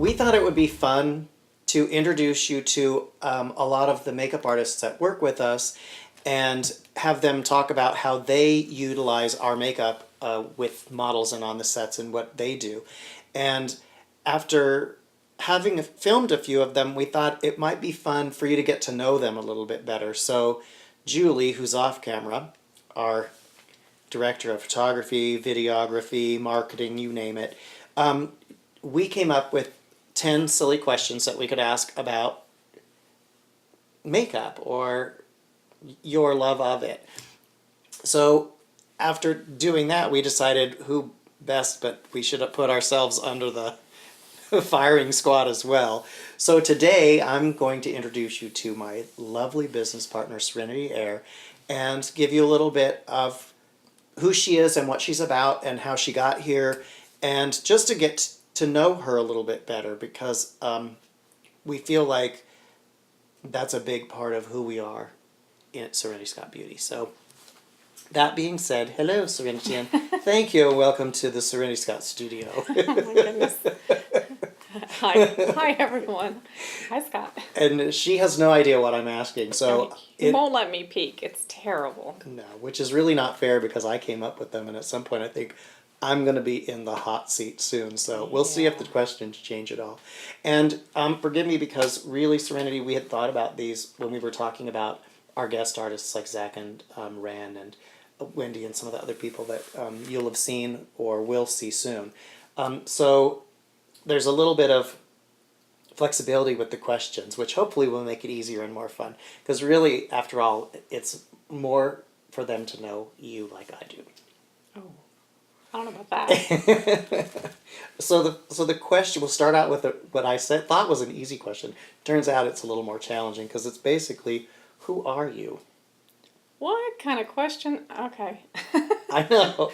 we thought it would be fun to introduce you to a lot of the makeup artists that work with us and have them talk about how they utilize our makeup with models and on the sets and what they do. And after having filmed a few of them, we thought it might be fun for you to get to know them a little bit better. So Julie, who's off camera, our director of photography, videography, marketing, you name it, we came up with 10 silly questions that we could ask about makeup or your love of it. So after doing that, we decided who best, but we should have put ourselves under the firing squad as well. So today I'm going to introduce you to my lovely business partner, Serenity Eyre, and give you a little bit of who she is and what she's about and how she got here, and just to get to know her a little bit better, because we feel like that's a big part of who we are in Serenity Scott Beauty. So that being said, hello Serenity, and thank you and welcome to the Serenity Scott studio. Oh my goodness. Hi everyone. Hi Scott. And she has no idea what I'm asking, so You won't let me peek. It's terrible. no, which is really not fair because I came up with them, and at some point I think I'm going to be in the hot seat soon, so we'll see if the questions change at all. And forgive me, because really, Serenity, we had thought about these when we were talking about our guest artists like Zach and Ran and Wendy and some of the other people that you'll have seen or will see soon. So there's a little bit of flexibility with the questions, which hopefully will make it easier and more fun. Because really, after all, it's more for them to know you like I do. Oh, I don't know about that. So the question, we'll start out with what I thought was an easy question. Turns out it's a little more challenging, because it's basically, who are you? What kind of question? Okay. I know.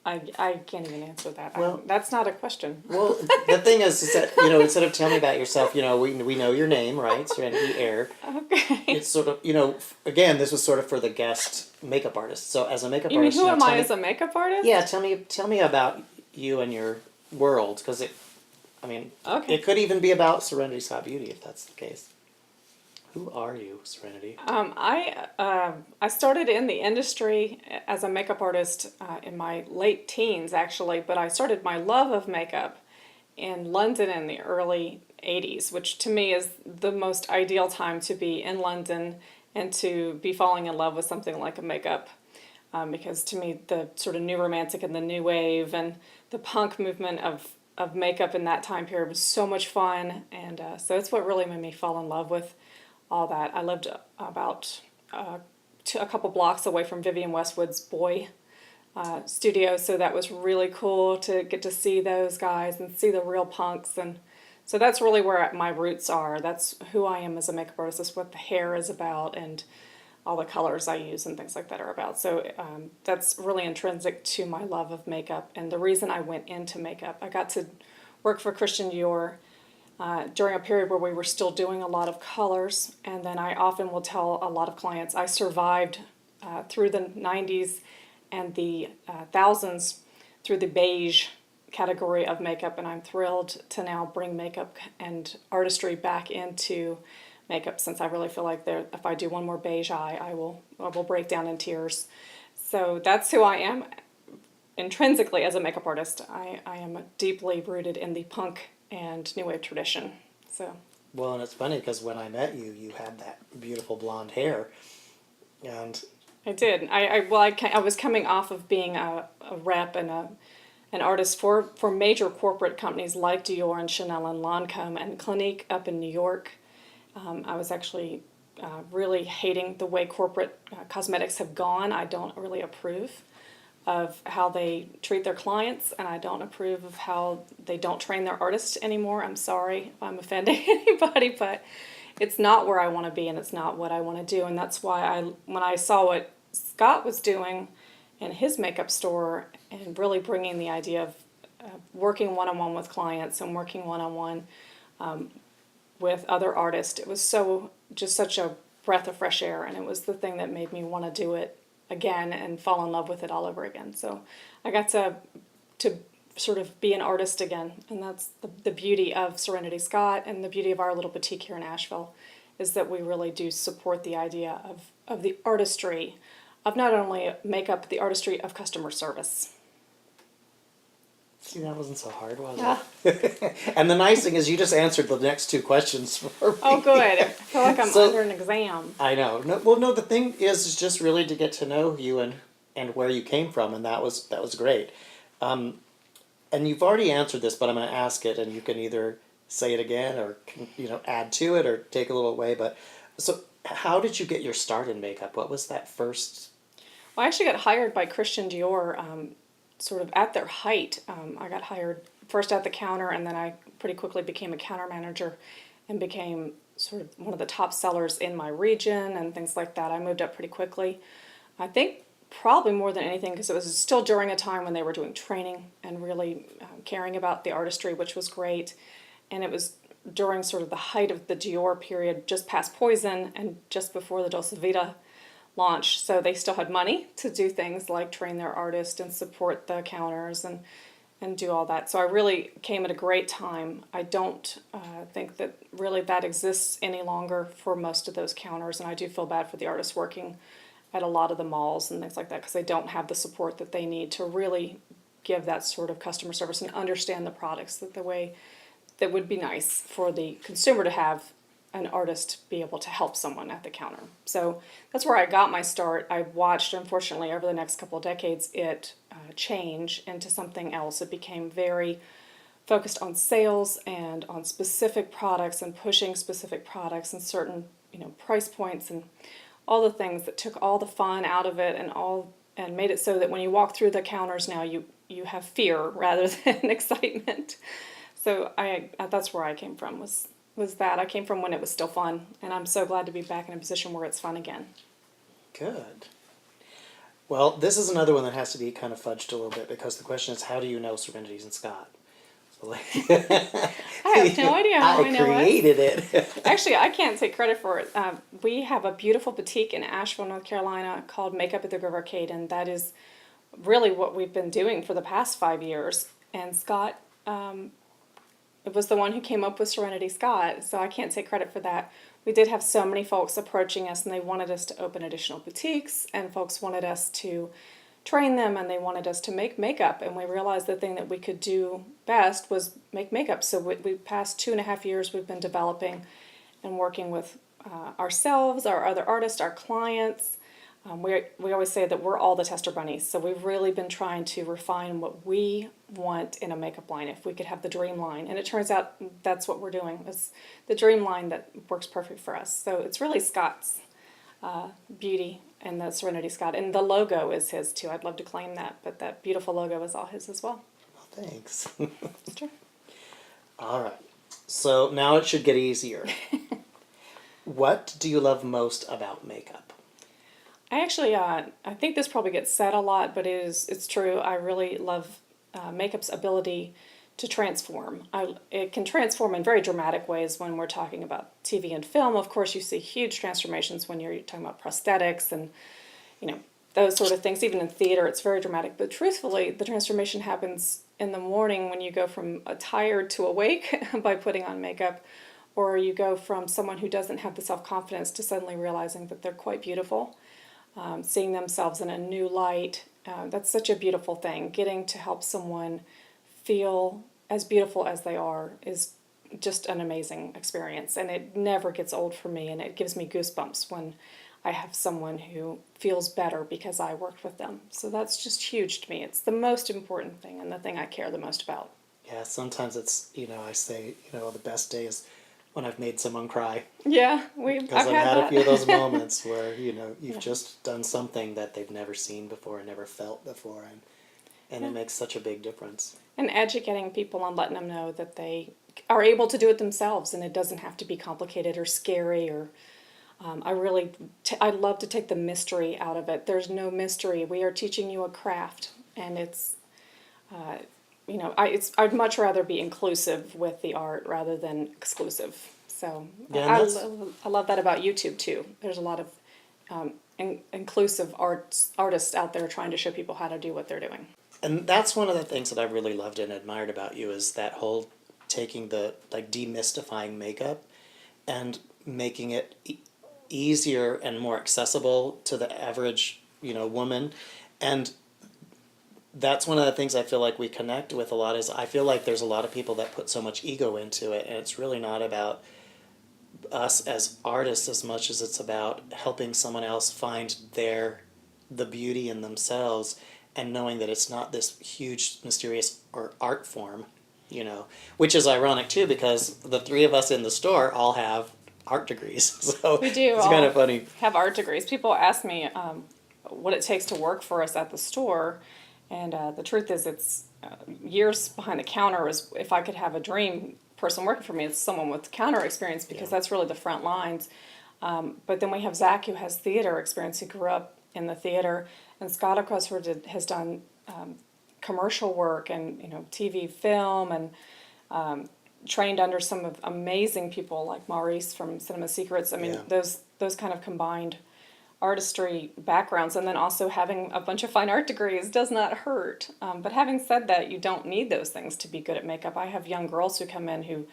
I can't even answer that. Well, that's not a question. Well, the thing is that, instead of telling me about yourself, we know your name, right? Serenity Eyre. Okay. It's sort of, again, this was sort of for the guest makeup artist. So as a makeup You mean artist, who am I as a makeup artist? Yeah, tell me about you and your world, because Okay. it could even be about Serenity Scott Beauty if that's the case. Who are you, Serenity? I started in the industry as a makeup artist in my late teens, actually, but I started my love of makeup in London in the early 80s, which to me is the most ideal time to be in London and to be falling in love with something like a makeup. Because to me, the sort of new romantic and the new wave and the punk movement of makeup in that time period was so much fun, and so it's what really made me fall in love with all that. I lived about a couple blocks away from Vivienne Westwood's Boy studio, so that was really cool to get to see those guys and see the real punks, and so that's really where my roots are. That's who I am as a makeup artist. That's what the hair is about, and all the colors I use and things like that are about. So that's really intrinsic to my love of makeup, and the reason I went into makeup. I got to work for Christian Dior during a period where we were still doing a lot of colors, and then I often will tell a lot of clients I survived through the 90s and the thousands through the beige category of makeup, and I'm thrilled to now bring makeup and artistry back into makeup, since I really feel like if I do one more beige eye, I will break down in tears. So that's who I am intrinsically as a makeup artist. I am deeply rooted in the punk and new wave tradition. So. Well, and it's funny because when I met you, you had that beautiful blonde hair, and I did. I was coming off of being a rep and an artist for major corporate companies like Dior and Chanel and Lancome and Clinique up in New York. I was actually really hating the way corporate cosmetics have gone. I don't really approve of how they treat their clients, and I don't approve of how they don't train their artists anymore. I'm sorry if I'm offending anybody, but it's not where I want to be, and it's not what I want to do. And that's why when I saw what Scott was doing in his makeup store and really bringing the idea of working one-on-one with clients and working one-on-one with other artists, it was just such a breath of fresh air, and it was the thing that made me want to do it again and fall in love with it all over again. So I got to sort of be an artist again. And that's the beauty of Serenity Scott and the beauty of our little boutique here in Asheville, is that we really do support the idea of the artistry of not only makeup, but the artistry of customer service. See, that wasn't so hard, was Yeah. it? And the nice thing is you just answered the next two questions for me. Oh, good. I feel like I'm So- under an exam. I know. No, well, no, the thing is just really to get to know you and where you came from, and that was great. And you've already answered this, but I'm going to ask it, and you can either say it again or add to it or take a little away. But so, how did you get your start in makeup? What was that first? Well, I actually got hired by Christian Dior, sort of at their height. I got hired first at the counter, and then I pretty quickly became a counter manager and became sort of one of the top sellers in my region and things like that. I moved up pretty quickly. I think probably more than anything because it was still during a time when they were doing training and really caring about the artistry, which was great. And it was during sort of the height of the Dior period, just past Poison and just before the Dolce Vita launch. So they still had money to do things like train their artists and support the counters and do all that. So I really came at a great time. I don't think that really that exists any longer for most of those counters. And I do feel bad for the artists working at a lot of the malls and things like that because they don't have the support that they need to really give that sort of customer service and understand the products the way that would be nice for the consumer to have an artist be able to help someone at the counter. So that's where I got my start. I watched, unfortunately, over the next couple of decades, it change into something else. It became very focused on sales and on specific products and pushing specific products and certain price points and all the things that took all the fun out of it and made it so that when you walk through the counters now you have fear rather than excitement. So that's where I came from was that. I came from when it was still fun, and I'm so glad to be back in a position where it's fun again. Good. Well, this is another one that has to be kind of fudged a little bit because the question is, how do you know Serenity's and Scott? So I have no idea how I know it. created it. Actually, I can't take credit for it. We have a beautiful boutique in Asheville, North Carolina called Makeup at the Grove Arcade, and that is really what we've been doing for the past 5 years. And Scott was the one who came up with Serenity Scott, so I can't take credit for that. We did have so many folks approaching us, and they wanted us to open additional boutiques, and folks wanted us to train them, and they wanted us to make makeup, and we realized the thing that we could do best was make makeup. So we past 2.5 years we've been developing and working with ourselves, our other artists, our clients. We always say that we're all the tester bunnies, so we've really been trying to refine what we want in a makeup line, if we could have the dream line. And it turns out that's what we're doing. It's the dream line that works perfect for us. So it's really Scott's beauty and the Serenity Scott. And the logo is his too. I'd love to claim that, but that beautiful logo is all his as well. Well, thanks. It's true. All right. So now it should get easier. What do you love most about makeup? I actually, I think this probably gets said a lot, but it's true. I really love makeup's ability to transform. It can transform in very dramatic ways when we're talking about TV and film. Of course, you see huge transformations when you're talking about prosthetics and, those sort of things. Even in theater, it's very dramatic. But truthfully, the transformation happens in the morning when you go from tired to awake by putting on makeup, or you go from someone who doesn't have the self-confidence to suddenly realizing that they're quite beautiful. Seeing themselves in a new light. That's such a beautiful thing. Getting to help someone feel as beautiful as they are is just an amazing experience. And it never gets old for me, and it gives me goosebumps when I have someone who feels better because I worked with them. So that's just huge to me. It's the most important thing and the thing I care the most about. Yeah, sometimes it's, I say, the best day is when I've made someone cry. Yeah, Because I've had a few of those moments where, you've just done something that they've never seen before and never felt before, and it makes such a big difference. And educating people and letting them know that they are able to do it themselves, and it doesn't have to be complicated or scary. Or I love to take the mystery out of it. There's no mystery. We are teaching you a craft, and it's I'd much rather be inclusive with the art rather than exclusive. So Yeah, I love that about YouTube too. There's a lot of inclusive artists out there trying to show people how to do what they're doing. And that's one of the things that I really loved and admired about you is that whole taking the like demystifying makeup and making it easier and more accessible to the average, woman. And that's one of the things I feel like we connect with a lot is I feel like there's a lot of people that put so much ego into it, and it's really not about us as artists as much as it's about helping someone else find the beauty in themselves, and knowing that it's not this huge mysterious or art form, which is ironic too because the three of us in the store all have art degrees. So We do it's all kind of funny. have art degrees. People ask me what it takes to work for us at the store, and the truth is, it's years behind the counter. Is if I could have a dream person working for me, it's someone with counter experience because that's really the front lines. But then we have Zach, who has theater experience. He grew up in the theater, and Scott, of course, has done commercial work and TV, film, and trained under some of amazing people like Maurice from Cinema Secrets. I mean, Yeah. those kind of combined artistry backgrounds, and then also having a bunch of fine art degrees does not hurt. But having said that, you don't need those things to be good at makeup. I have young girls who come in who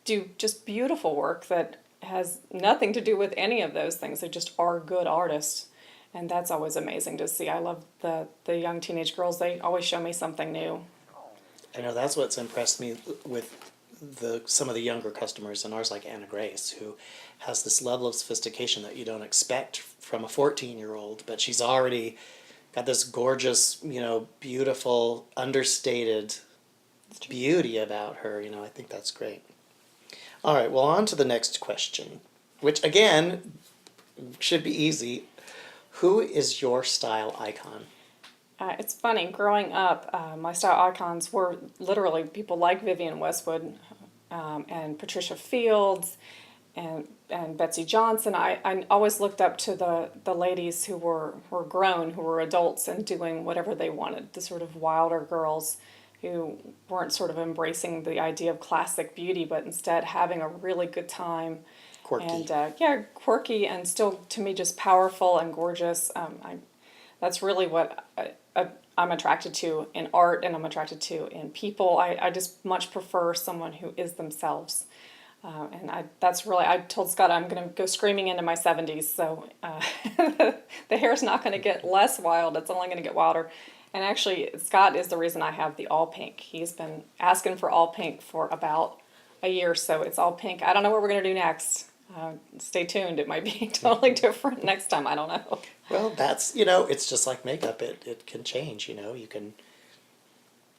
do just beautiful work that has nothing to do with any of those things. They just are good artists. And that's always amazing to see. I love the young teenage girls. They always show me something new. I know that's what's impressed me with some of the younger customers in ours, like Anna Grace, who has this level of sophistication that you don't expect from a 14-year-old, but she's already got this gorgeous, beautiful, understated beauty about her. I think that's great. All right, well, on to the next question, which again should be easy. Who is your style icon? It's funny, growing up, my style icons were literally people like Vivienne Westwood and Patricia Fields and Betsy Johnson. I always looked up to the ladies who were grown, who were adults and doing whatever they wanted, the sort of wilder girls who weren't sort of embracing the idea of classic beauty, but instead having a really good time. Quirky. And quirky and still, to me, just powerful and gorgeous. That's really what I'm attracted to in art, and I'm attracted to in people. I just much prefer someone who is themselves. I told Scott I'm going to go screaming into my 70s, so the hair's not going to get less wild, it's only going to get wilder. And actually, Scott is the reason I have the all pink. He's been asking for all pink for about a year, so it's all pink. I don't know what we're going to do next. Stay tuned. It might be totally different next time. I don't know. Well, that's, it's just like makeup. It can change, you can,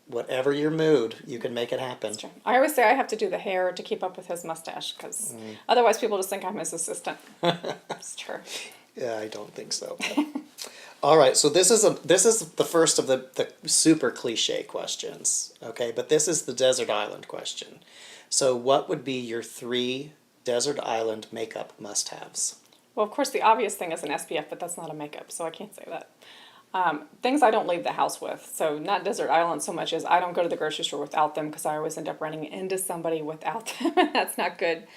whatever your mood, you can make it happen. That's true. I always say I have to do the hair to keep up with his mustache, because otherwise people just think I'm his assistant. It's true. Yeah, I don't think so. All right, so this is the first of the super cliche questions, okay? But this is the desert island question. So what would be your 3 desert island makeup must-haves? Well, of course, the obvious thing is an SPF, but that's not a makeup, so I can't say that. Things I don't leave the house with. So not desert island so much as I don't go to the grocery store without them, because I always end up running into somebody without them, and that's not good.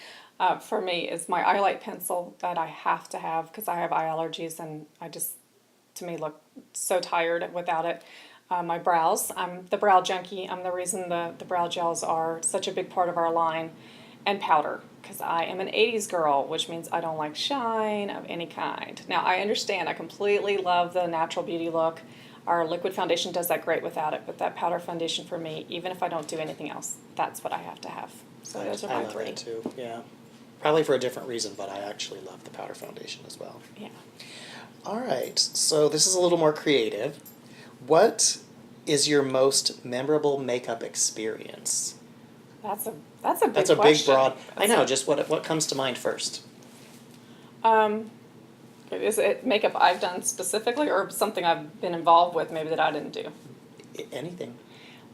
For me, is my eyelight pencil that I have to have because I have eye allergies, and I just, to me, look so tired without it. My brows, I'm the brow junkie. I'm the reason the brow gels are such a big part of our line. And powder, because I am an 80s girl, which means I don't like shine of any kind. Now, I understand, I completely love the natural beauty look. Our liquid foundation does that great without it, but that powder foundation for me, even if I don't do anything else, that's what I have to have. So those are my 3. I love it too, yeah. Probably for a different reason, but I actually love the powder foundation as well. Yeah. All right, so this is a little more creative. What is your most memorable makeup experience? That's a big That's a question. big, broad. I know. Just what comes to mind first? Is it makeup I've done specifically, or something I've been involved with maybe that I didn't do? Anything.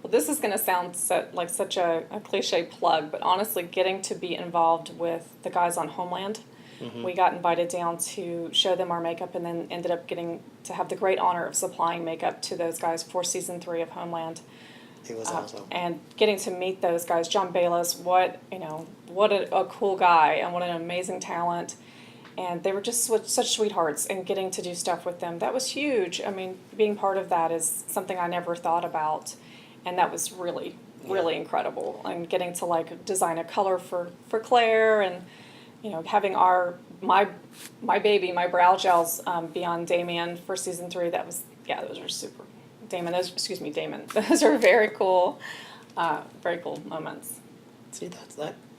Well, this is going to sound like such a cliche plug, but honestly, getting to be involved with the guys on Homeland, we got invited down to show them our makeup, and then ended up getting to have the great honor of supplying makeup to those guys for season 3 of Homeland. It was awesome. And getting to meet those guys, John Bayless, what a cool guy, and what an amazing talent. And they were just such sweethearts, and getting to do stuff with them, that was huge. I mean, being part of that is something I never thought about, and that was really, really incredible. And getting to like design a color for Claire, and having my baby, my brow gels be on Damien for season 3. That was, those are super. Damon. Those are very cool moments. See,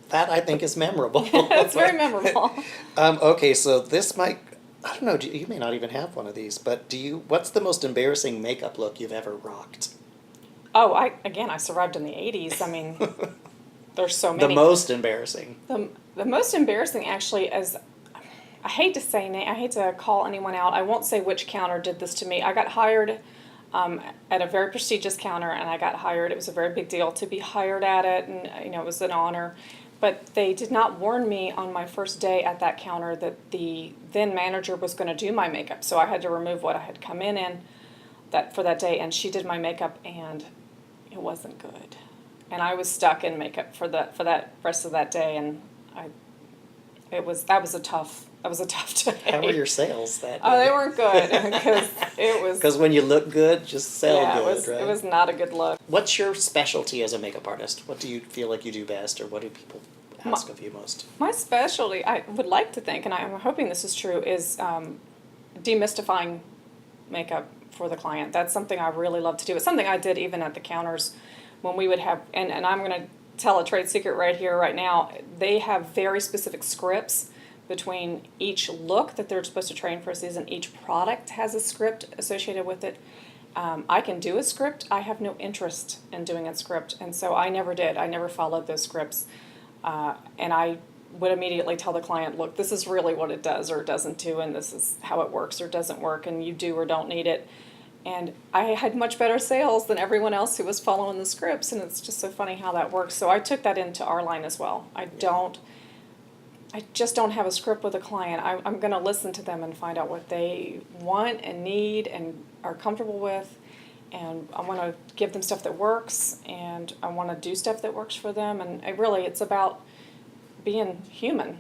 that I think is memorable. It's very memorable. Okay, so this might, I don't know, you may not even have one of these, but what's the most embarrassing makeup look you've ever rocked? Oh, I survived in the 80s. I mean, there's so many. The most embarrassing. The most embarrassing actually is, I hate to call anyone out. I won't say which counter did this to me. I got hired at a very prestigious counter, and I got hired. It was a very big deal to be hired at it, and it was an honor. But they did not warn me on my first day at that counter that the then manager was going to do my makeup. So I had to remove what I had come in for that day, and she did my makeup, and it wasn't good. And I was stuck in makeup for that rest of that day, and that was a tough day. How were your sales that day? Oh, they weren't good because when you look good, just sell good, right? It was not a good look. What's your specialty as a makeup artist? What do you feel like you do best, or what do people ask of you most? My specialty, I would like to think, and I'm hoping this is true, is demystifying makeup for the client. That's something I really love to do. It's something I did even at the counters when we would have, and I'm going to tell a trade secret right here, right now. They have very specific scripts between each look that they're supposed to train for a season. Each product has a script associated with it. I can do a script. I have no interest in doing a script, and so I never did. I never followed those scripts. And I would immediately tell the client, look, this is really what it does or doesn't do, and this is how it works or doesn't work, and you do or don't need it. And I had much better sales than everyone else who was following the scripts, and it's just so funny how that works. So I took that into our line as well. I just don't have a script with a client. I'm going to listen to them and find out what they want and need and are comfortable with. And I want to give them stuff that works, and I want to do stuff that works for them. And it's about being human.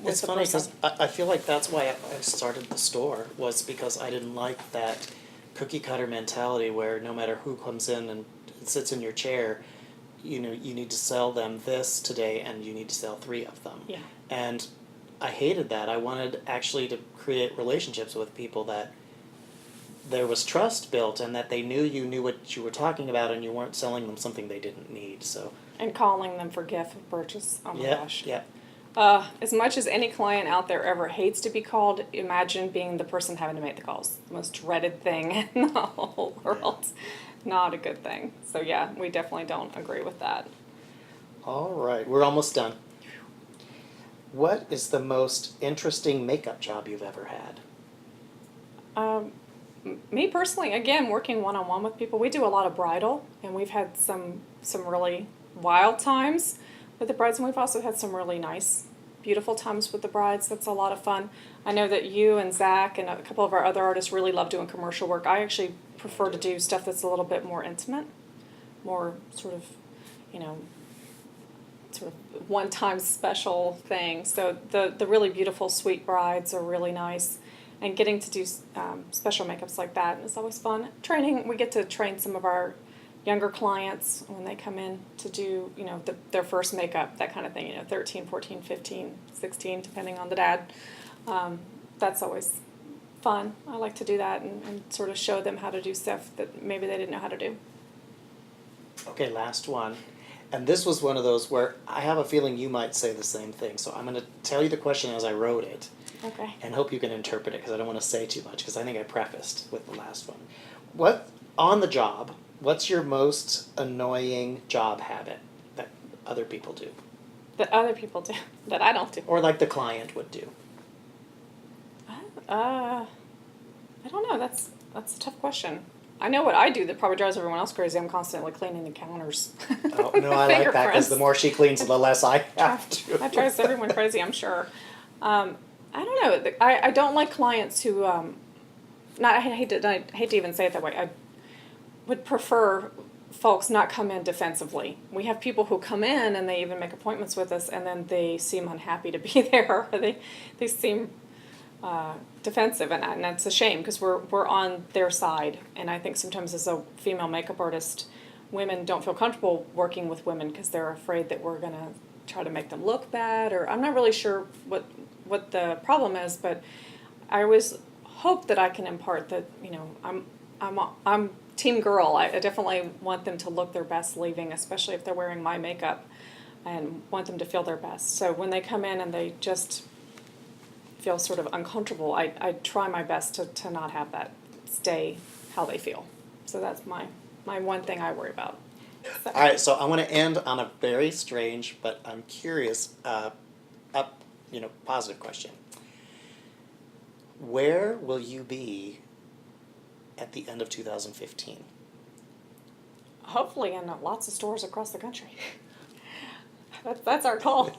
It's funny because I feel like that's why I started the store, was because I didn't like that cookie cutter mentality where no matter who comes in and sits in your chair, you need to sell them this today and you need to sell 3 of them. Yeah. And I hated that. I wanted actually to create relationships with people that there was trust built and that they knew you knew what you were talking about and you weren't selling them something they didn't need. So. And calling them for gift purchase. Oh my gosh. Yeah. As much as any client out there ever hates to be called, imagine being the person having to make the calls. The most dreaded thing in the whole world. Yeah. Not a good thing. So yeah, we definitely don't agree with that. All right, we're almost done. What is the most interesting makeup job you've ever had? Me personally, again, working one-on-one with people, we do a lot of bridal, and we've had some really wild times with the brides, and we've also had some really nice, beautiful times with the brides. That's a lot of fun. I know that you and Zach and a couple of our other artists really love doing commercial work. I actually prefer to do stuff that's a little bit more intimate, more sort of one-time special thing. So the really beautiful, sweet brides are really nice. And getting to do special makeups like that is always fun. We get to train some of our younger clients when they come in to do, their first makeup, that kind of thing, 13, 14, 15, 16, depending on the dad. That's always fun. I like to do that and sort of show them how to do stuff that maybe they didn't know how to do. Okay, last one. And this was one of those where I have a feeling you might say the same thing. So I'm going to tell you the question as I wrote it. Okay. And hope you can interpret it because I don't want to say too much because I think I prefaced with the last one. On the job, what's your most annoying job habit that other people do? That other people do, that I don't do. Or like the client would do. I don't know. That's a tough question. I know what I do that probably drives everyone else crazy. I'm constantly cleaning the counters. Oh, no, I like that because the more she cleans, the less I have to. That drives everyone crazy, I'm sure. I don't know. I don't like clients who, I hate to even say it that way. I would prefer folks not come in defensively. We have people who come in and they even make appointments with us and then they seem unhappy to be there. Or they seem defensive in that, and that's a shame because we're on their side. And I think sometimes as a female makeup artist, women don't feel comfortable working with women because they're afraid that we're gonna try to make them look bad, or I'm not really sure what the problem is, but I always hope that I can impart that, you know, I'm team girl. I definitely want them to look their best leaving, especially if they're wearing my makeup, and want them to feel their best. So when they come in and they just feel sort of uncomfortable, I try my best to not have that stay how they feel. So that's my one thing I worry about. So. All right, so I want to end on a very strange, but I'm curious, positive question. Where will you be at the end of 2015? Hopefully in lots of stores across the country. That's our goal.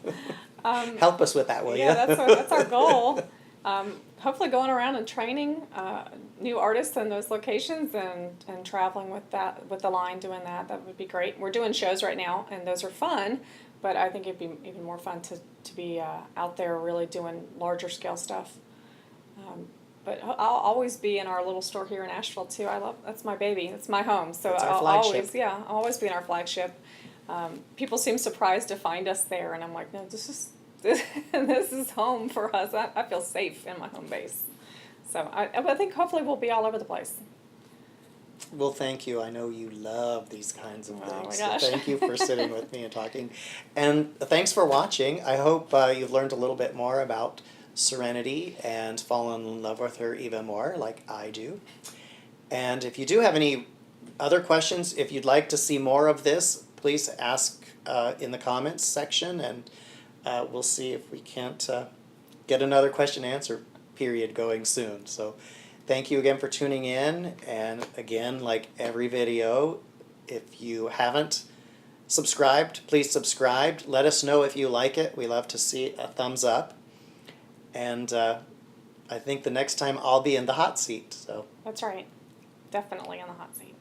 Help us with that, will you? Yeah, that's our goal. Hopefully going around and training new artists in those locations and traveling with the line, doing that would be great. We're doing shows right now, and those are fun, but I think it'd be even more fun to be out there really doing larger scale stuff. But I'll always be in our little store here in Asheville too. That's my baby. It's my home. So That's our I'll flagship. always be in our flagship. People seem surprised to find us there, and I'm like, no, this is home for us. I feel safe in my home base. So I think hopefully we'll be all over the place. Well, thank you. I know you love these kinds of Oh my things. gosh. So thank you for sitting with me and talking. And thanks for watching. I hope you've learned a little bit more about Serenity and fallen in love with her even more, like I do. And if you do have any other questions, if you'd like to see more of this, please ask in the comments section, and we'll see if we can't get another question and answer period going soon. So thank you again for tuning in. And again, like every video, if you haven't subscribed, please subscribe. Let us know if you like it. We love to see a thumbs up. And I think the next time I'll be in the hot seat. So That's right. Definitely on the hot seat.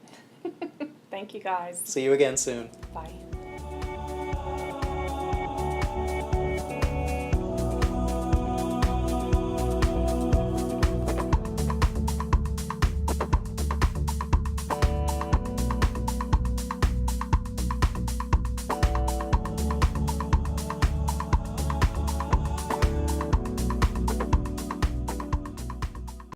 Thank you guys. see you again soon. Bye.